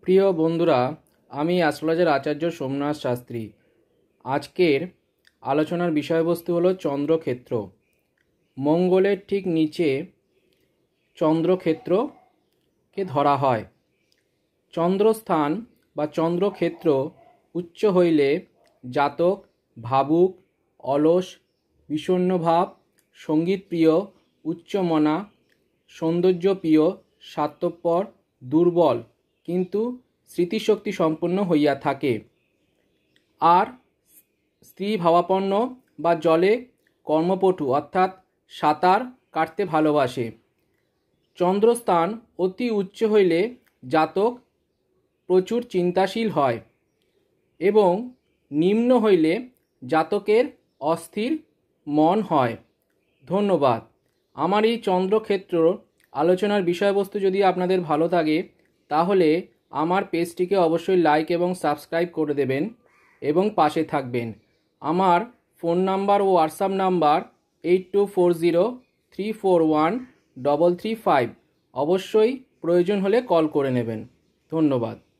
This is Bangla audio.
প্রিয় বন্ধুরা, আমি অ্যাস্ট্রোলজার আচার্য সোমনাথ শাস্ত্রী। আজকের আলোচনার বিষয়বস্তু হলো চন্দ্রক্ষেত্র। মঙ্গলের ঠিক নিচে চন্দ্রক্ষেত্রকে ধরা হয়। চন্দ্রস্থান বা চন্দ্রক্ষেত্র উচ্চ হইলে জাতক ভাবুক, অলস, বিষণ্ণভাব, সঙ্গীতপ্রিয়, উচ্চমনা, সৌন্দর্যপ্রিয়, স্বার্থপর, দুর্বল কিন্তু স্মৃতিশক্তি সম্পন্ন হইয়া থাকে। আর স্ত্রী ভাবাপন্ন বা জলে কর্মপটু অর্থাৎ সাঁতার কাটতে ভালোবাসে। চন্দ্রস্থান অতি উচ্চ হইলে জাতক প্রচুর চিন্তাশীল হয় এবং নিম্ন হইলে জাতকের অস্থির মন হয়। ধন্যবাদ। আমার এই চন্দ্রক্ষেত্র আলোচনার বিষয়বস্তু যদি আপনাদের ভালো লাগে তাহলে আমার পেজটিকে অবশ্যই লাইক এবং সাবস্ক্রাইব করে দেবেন এবং পাশে থাকবেন। আমার ফোন নাম্বার ও হোয়াটসঅ্যাপ নাম্বার 8240341335। অবশ্যই প্রয়োজন হলে কল করে নেবেন। ধন্যবাদ।